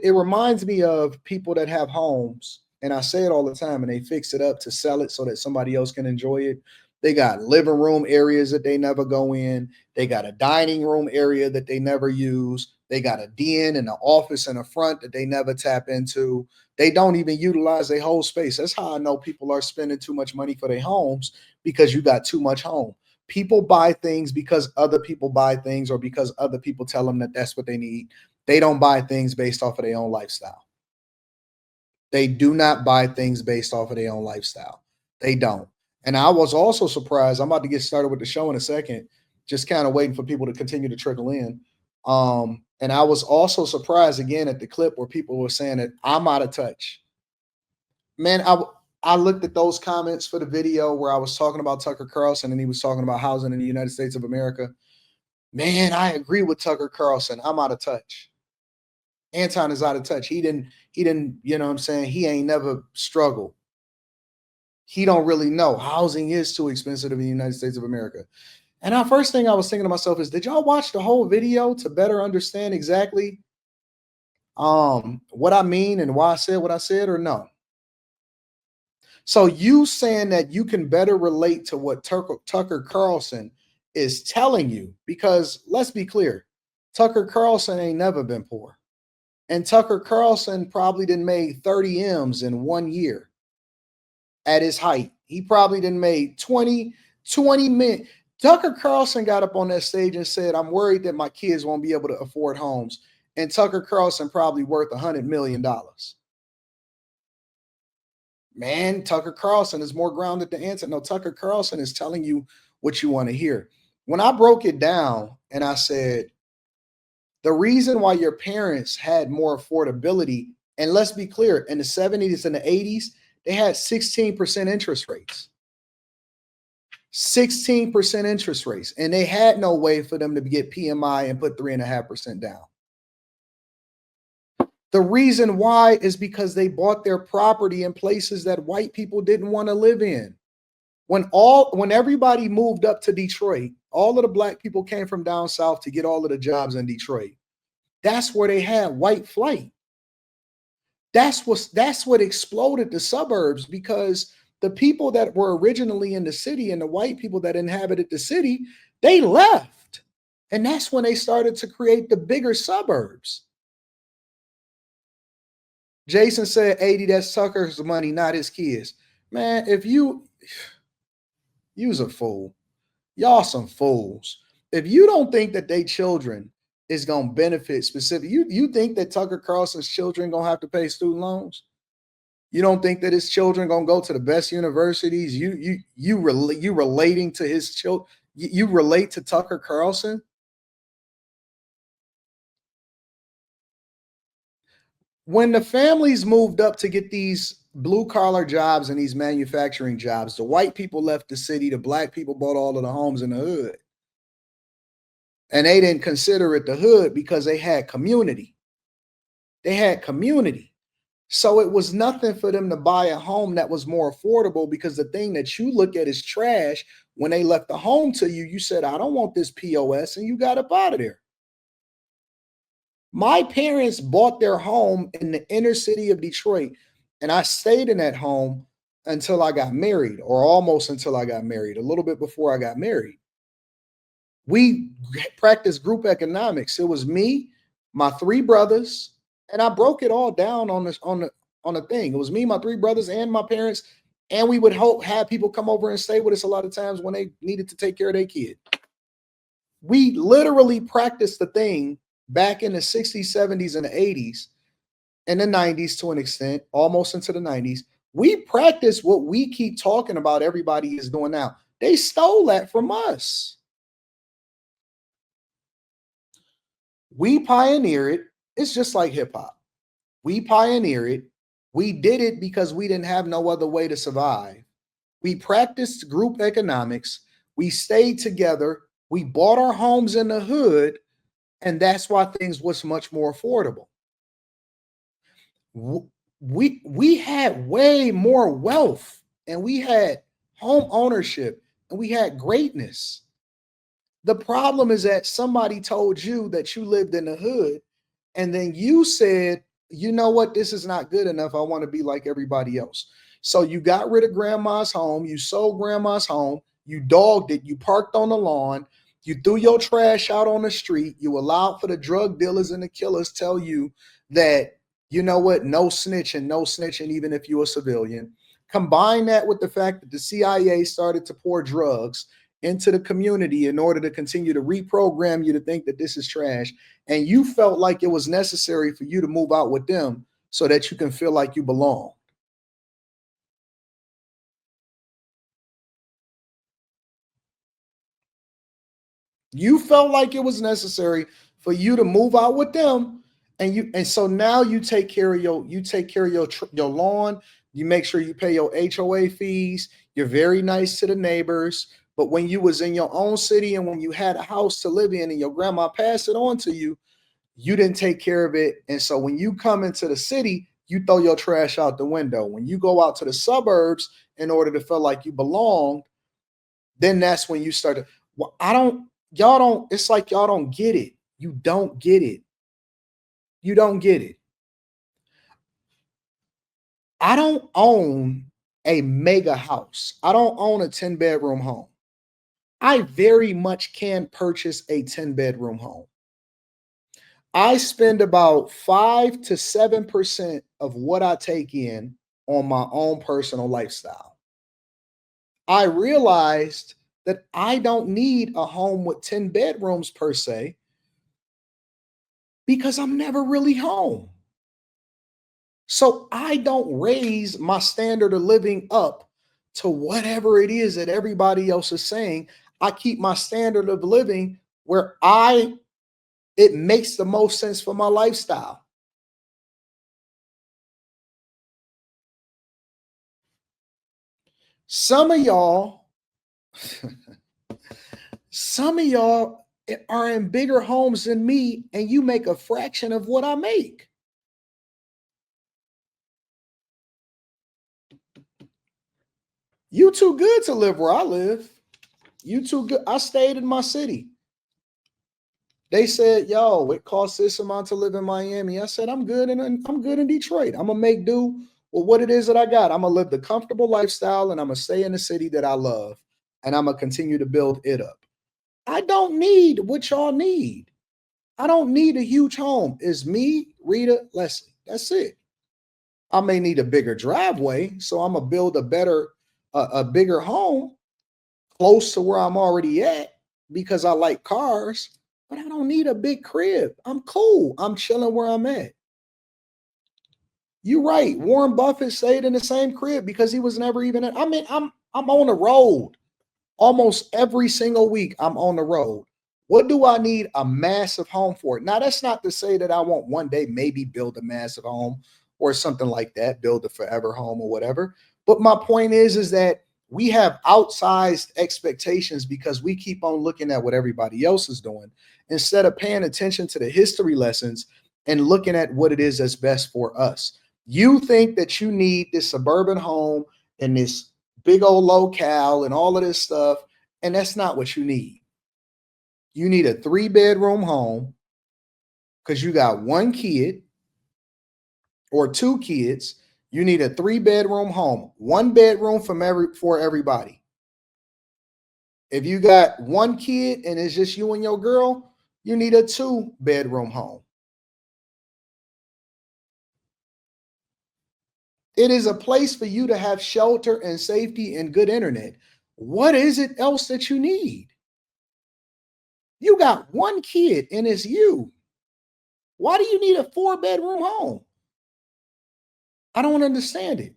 it reminds me of people that have homes, and I say it all the time, and they fix it up to sell it so that somebody else can enjoy it. They got living room areas that they never go in. They got a dining room area that they never use. They got a den and an office in the front that they never tap into. They don't even utilize their whole space. That's how I know people are spending too much money for their homes, because you got too much home. People buy things because other people buy things, or because other people tell them that that's what they need. They don't buy things based off of their own lifestyle. They do not buy things based off of their own lifestyle. They don't. And I was also surprised. I'm about to get started with the show in a second, just kind of waiting for people to continue to trickle in. And I was also surprised again at the clip where people were saying that I'm out of touch. Man, I looked at those comments for the video where I was talking about Tucker Carlson and he was talking about housing in the United States of America. Man, I agree with Tucker Carlson. I'm out of touch. Anton is out of touch. He didn't, you know what I'm saying? He ain't never struggled. He don't really know. Housing is too expensive in the United States of America. And the first thing I was thinking to myself is, did y'all watch the whole video to better understand exactly what I mean and why I said what I said, or no? So you saying that you can better relate to what Tucker Carlson is telling you, because let's be clear, Tucker Carlson ain't never been poor. And Tucker Carlson probably didn't make 30 M's in 1 year at his height. He probably didn't make 20 million. Tucker Carlson got up on that stage and said, I'm worried that my kids won't be able to afford homes. And Tucker Carlson probably worth $100 million. Man, Tucker Carlson is more grounded than Anton. No, Tucker Carlson is telling you what you want to hear. When I broke it down and I said, the reason why your parents had more affordability, and let's be clear, in the 70s and the 80s, they had 16% interest rates. 16% interest rates. And they had no way for them to get PMI and put 3.5% down. The reason why is because they bought their property in places that white people didn't want to live in. When everybody moved up to Detroit, all of the black people came from down south to get all of the jobs in Detroit. That's where they had white flight. That's what exploded the suburbs, because the people that were originally in the city and the white people that inhabited the city, they left. And that's when they started to create the bigger suburbs. Jason said 80, that's Tucker's money, not his kids. Man, if you's a fool. Y'all some fools. If you don't think that they children is going to benefit specific, you think that Tucker Carlson's children going to have to pay student loans? You don't think that his children going to go to the best universities? You relating to his children? You relate to Tucker Carlson? When the families moved up to get these blue collar jobs and these manufacturing jobs, the white people left the city, the black people bought all of the homes in the hood. And they didn't consider it the hood because they had community. They had community. So it was nothing for them to buy a home that was more affordable, because the thing that you look at is trash. When they left the home to you, you said, I don't want this POS, and you got up out of there. My parents bought their home in the inner city of Detroit, and I stayed in that home until I got married, or almost until I got married, a little bit before I got married. We practiced group economics. It was me, my 3 brothers, and I broke it all down on the thing. It was me, my 3 brothers, and my parents, and we would have people come over and stay with us a lot of times when they needed to take care of their kid. We literally practiced the thing back in the 60s, 70s, and the 80s, and the 90s to an extent, almost into the 90s. We practiced what we keep talking about everybody is doing now. They stole that from us. We pioneer it. It's just like hip hop. We pioneer it. We did it because we didn't have no other way to survive. We practiced group economics. We stayed together. We bought our homes in the hood. And that's why things was much more affordable. We had way more wealth, and we had home ownership, and we had greatness. The problem is that somebody told you that you lived in the hood, and then you said, you know what, this is not good enough. I want to be like everybody else. So you got rid of grandma's home, you sold grandma's home, you dogged it, you parked on the lawn, you threw your trash out on the street, you allowed for the drug dealers and the killers tell you that, you know what, no snitching, no snitching, even if you're a civilian. Combine that with the fact that the CIA started to pour drugs into the community in order to continue to reprogram you to think that this is trash, and you felt like it was necessary for you to move out with them so that you can feel like you belong. You felt like it was necessary for you to move out with them, and so now you take care of your lawn, you make sure you pay your HOA fees, you're very nice to the neighbors. But when you was in your own city and when you had a house to live in and your grandma passed it on to you, you didn't take care of it. And so when you come into the city, you throw your trash out the window. When you go out to the suburbs in order to feel like you belong, then that's when you start to, well, y'all don't, it's like y'all don't get it. You don't get it. You don't get it. I don't own a mega house. I don't own a 10-bedroom home. I very much can purchase a 10-bedroom home. I spend about 5 to 7% of what I take in on my own personal lifestyle. I realized that I don't need a home with 10 bedrooms per se because I'm never really home. So I don't raise my standard of living up to whatever it is that everybody else is saying. I keep my standard of living where it makes the most sense for my lifestyle. Some of y'all, some of y'all are in bigger homes than me, and you make a fraction of what I make. You too good to live where I live. You too good. I stayed in my city. They said, "Yo, it costs this amount to live in Miami." I said, I'm good in Detroit. I'm gonna make do with what it is that I got. I'm gonna live the comfortable lifestyle, and I'm gonna stay in the city that I love, and I'm gonna continue to build it up. I don't need what y'all need. I don't need a huge home. It's me, Rita, Leslie. That's it. I may need a bigger driveway, so I'm gonna build a bigger home close to where I'm already at because I like cars. But I don't need a big crib. I'm cool. I'm chilling where I'm at. You're right. Warren Buffett stayed in the same crib because he was never even. I mean, I'm on the road almost every single week. I'm on the road. What do I need a massive home for? Now, that's not to say that I won't one day maybe build a massive home or something like that, build a forever home or whatever. But my point is that we have outsized expectations because we keep on looking at what everybody else is doing instead of paying attention to the history lessons and looking at what it is that's best for us. You think that you need this suburban home and this big old locale and all of this stuff, and that's not what you need. You need a 3-bedroom home because you got one kid or two kids. You need a 3-bedroom home, one bedroom for everybody. If you got one kid and it's just you and your girl, you need a 2-bedroom home. It is a place for you to have shelter and safety and good internet. What is it else that you need? You got one kid and it's you. Why do you need a 4-bedroom home? I don't understand it.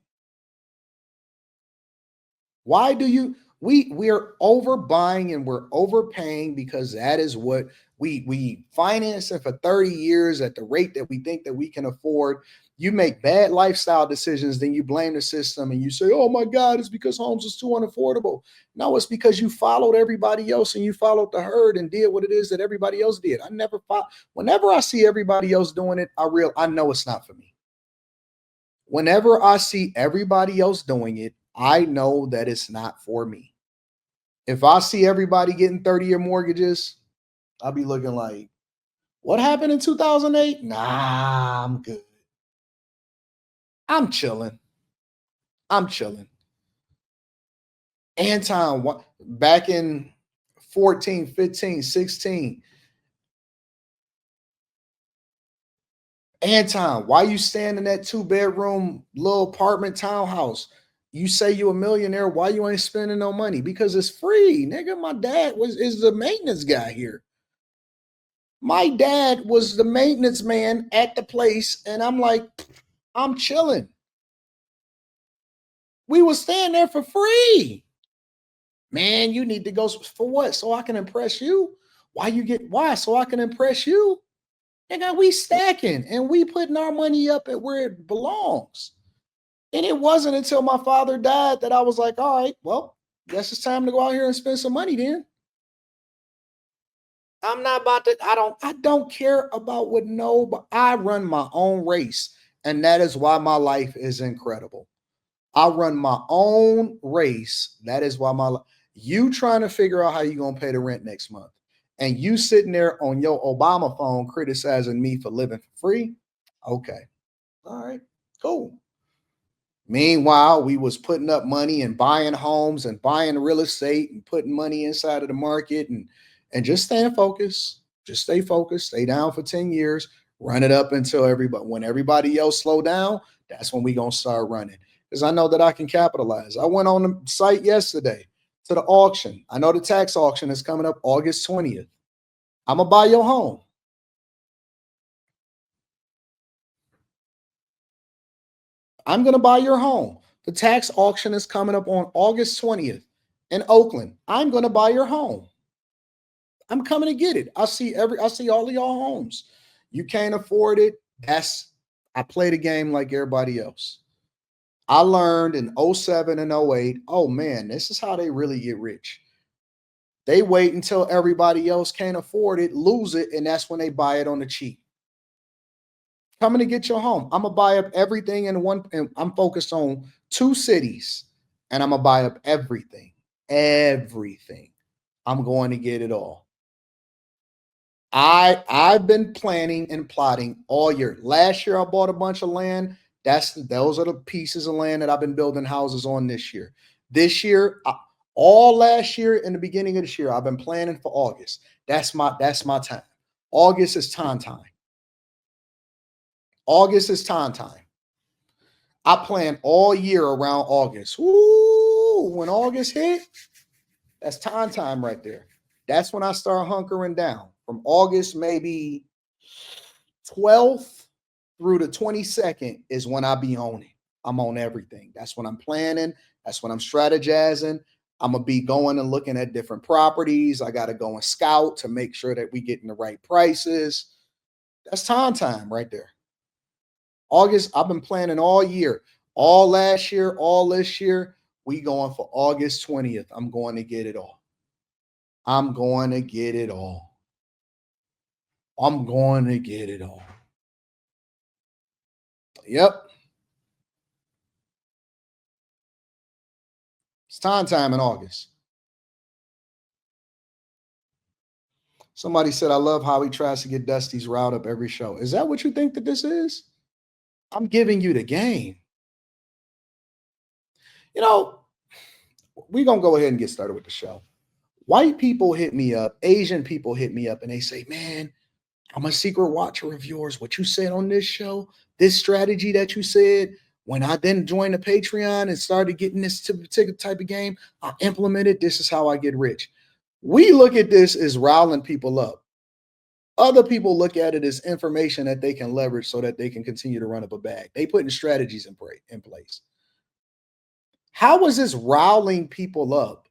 Why do you we're overbuying and we're overpaying because that is what we finance it for 30 years at the rate that we think that we can afford. You make bad lifestyle decisions, then you blame the system and you say, "Oh my God, it's because homes is too unaffordable." No, it's because you followed everybody else and you followed the herd and did what it is that everybody else did. I never follow. Whenever I see everybody else doing it, I know it's not for me. Whenever I see everybody else doing it, I know that it's not for me. If I see everybody getting 30-year mortgages, I'll be looking like, what happened in 2008? Nah, I'm good. I'm chilling. I'm chilling. Anton, back in 14, 15, 16. Anton, why you staying in that 2-bedroom little apartment townhouse? You say you a millionaire. Why you ain't spending no money? Because it's free, nigga. My dad is the maintenance guy here. My dad was the maintenance man at the place, and I'm like, I'm chilling. We was staying there for free. Man, you need to go for what? So I can impress you? Why? So I can impress you? Nigga, we stacking and we putting our money up at where it belongs. And it wasn't until my father died that I was like, all right, well, guess it's time to go out here and spend some money then. I'm not about to, I don't care about what no, but I run my own race. And that is why my life is incredible. I run my own race. That is why you trying to figure out how you gonna pay the rent next month. And you sitting there on your Obama phone criticizing me for living for free. Okay. All right. Cool. Meanwhile, we was putting up money and buying homes and buying real estate and putting money inside of the market and just staying focused. Just stay focused. Stay down for 10 years. Run it up until when everybody else slow down, that's when we gonna start running. Because I know that I can capitalize. I went on the site yesterday to the auction. I know the tax auction is coming up August 20th. I'm gonna buy your home. I'm going to buy your home. The tax auction is coming up on August 20th in Oakland. I'm going to buy your home. I'm coming to get it. I see all of y'all homes. You can't afford it. I play the game like everybody else. I learned in '07 and '08. Oh man, this is how they really get rich. They wait until everybody else can't afford it, lose it, and that's when they buy it on the cheap. Coming to get your home. I'm gonna buy up everything in one, and I'm focused on 2 cities, and I'm gonna buy up everything. Everything. I'm going to get it all. I've been planning and plotting all year. Last year I bought a bunch of land. Those are the pieces of land that I've been building houses on this year. This year, all last year and the beginning of this year, I've been planning for August. That's my time. August is time. August is time. I plan all year around August. Ooh, when August hit, that's time right there. That's when I start hunkering down. From August, maybe 12th through the 22nd is when I be on it. I'm on everything. That's when I'm planning. That's when I'm strategizing. I'm gonna be going and looking at different properties. I gotta go and scout to make sure that we getting the right prices. That's time right there. August, I've been planning all year, all last year, all this year. We going for August 20th. I'm going to get it all. I'm going to get it all. I'm going to get it all. Yep. It's time in August. Somebody said, I love how he tries to get Dusty's route up every show. Is that what you think that this is? I'm giving you the game. You know, we're going to go ahead and get started with the show. White people hit me up, Asian people hit me up, and they say, man, I'm a secret watcher of yours. What you said on this show, this strategy that you said, when I then joined the Patreon and started getting this particular type of game, I implemented. This is how I get rich. We look at this as riling people up. Other people look at it as information that they can leverage so that they can continue to run up a bag. They putting strategies in place. How is this riling people up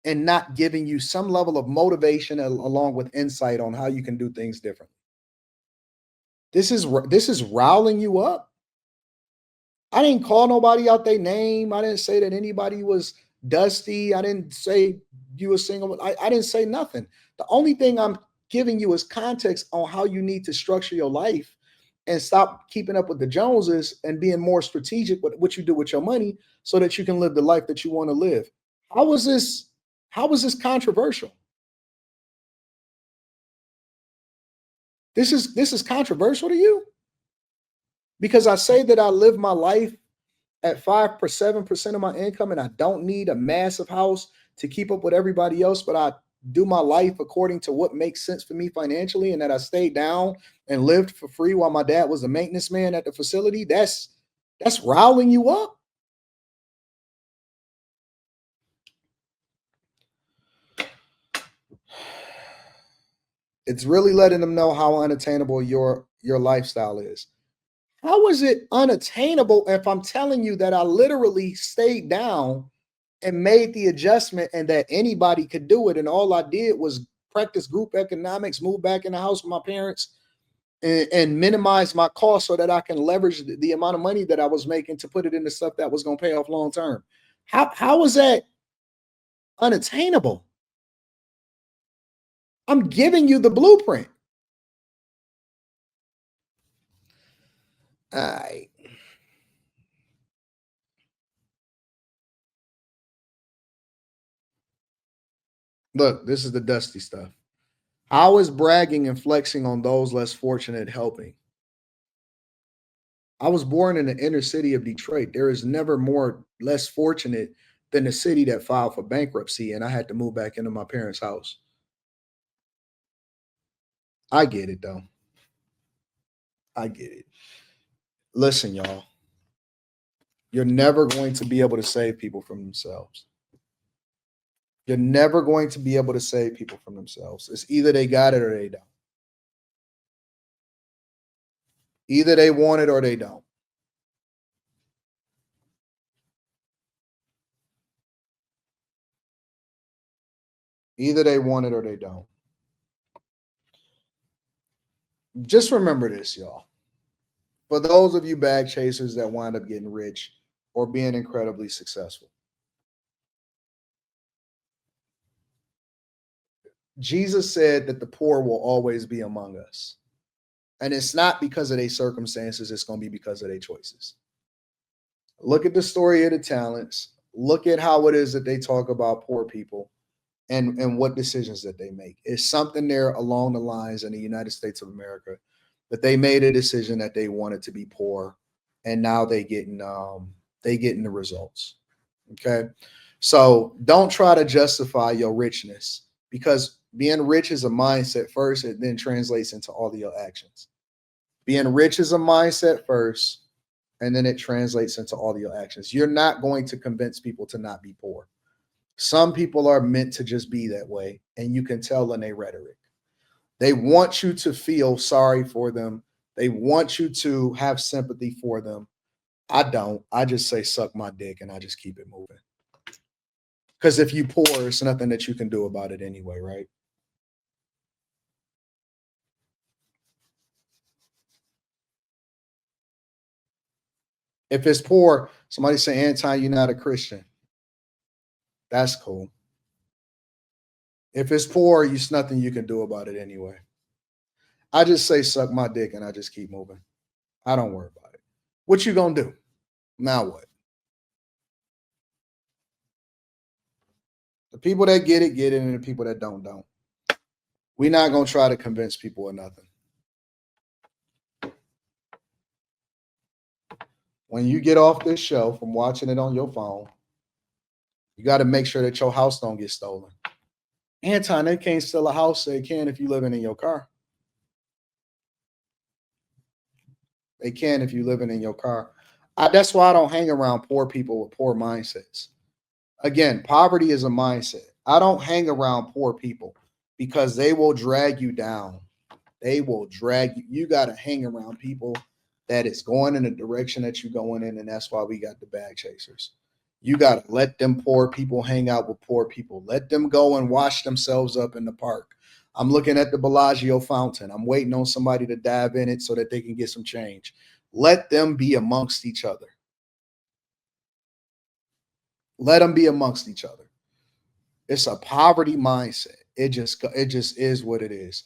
and not giving you some level of motivation along with insight on how you can do things differently? This is riling you up. I didn't call nobody out their name. I didn't say that anybody was dusty. I didn't say you were single. I didn't say nothing. The only thing I'm giving you is context on how you need to structure your life and stop keeping up with the Joneses and being more strategic with what you do with your money so that you can live the life that you want to live. How was this? How was this controversial? This is controversial to you? Because I say that I live my life at 5%, 7% of my income, and I don't need a massive house to keep up with everybody else, but I do my life according to what makes sense for me financially, and that I stayed down and lived for free while my dad was a maintenance man at the facility, that's riling you up. It's really letting them know how unattainable your lifestyle is. How is it unattainable if I'm telling you that I literally stayed down and made the adjustment and that anybody could do it? And all I did was practice group economics, move back in the house with my parents, and minimize my costs so that I can leverage the amount of money that I was making to put it into stuff that was going to pay off long term. How is that unattainable? I'm giving you the blueprint. All right. Look, this is the dusty stuff. How is bragging and flexing on those less fortunate helping? I was born in the inner city of Detroit. There is never more less fortunate than the city that filed for bankruptcy and I had to move back into my parents' house. I get it though. I get it. Listen, y'all, you're never going to be able to save people from themselves. You're never going to be able to save people from themselves. It's either they got it or they don't. Either they want it or they don't. Either they want it or they don't. Just remember this, y'all. For those of you bag chasers that wind up getting rich or being incredibly successful, Jesus said that the poor will always be among us. And it's not because of their circumstances, it's going to be because of their choices. Look at the story of the talents. Look at how it is that they talk about poor people and what decisions that they make. It's something there along the lines in the United States of America that they made a decision that they wanted to be poor, and now they getting the results. Okay, so don't try to justify your richness because being rich is a mindset first. It then translates into all of your actions. Being rich is a mindset first, and then it translates into all of your actions. You're not going to convince people to not be poor. Some people are meant to just be that way, and you can tell in their rhetoric. They want you to feel sorry for them. They want you to have sympathy for them. I don't. I just say suck my dick and I just keep it moving. Because if you poor, it's nothing that you can do about it anyway, right? If it's poor, somebody say, Anton, you're not a Christian. That's cool. If it's poor, it's nothing you can do about it anyway. I just say suck my dick and I just keep moving. I don't worry about it. What you gonna do? Now what? The people that get it, and the people that don't. We're not gonna try to convince people or nothing. When you get off this show from watching it on your phone, you got to make sure that your house don't get stolen. Anton, they can't steal a house. They can if you living in your car. They can if you living in your car. That's why I don't hang around poor people with poor mindsets. Again, poverty is a mindset. I don't hang around poor people because they will drag you down. They will drag you. You got to hang around people that is going in the direction that you're going in, and that's why we got the bag chasers. You got to let them poor people hang out with poor people. Let them go and wash themselves up in the park. I'm looking at the Bellagio fountain. I'm waiting on somebody to dive in it so that they can get some change. Let them be amongst each other. Let them be amongst each other. It's a poverty mindset. It just is what it is.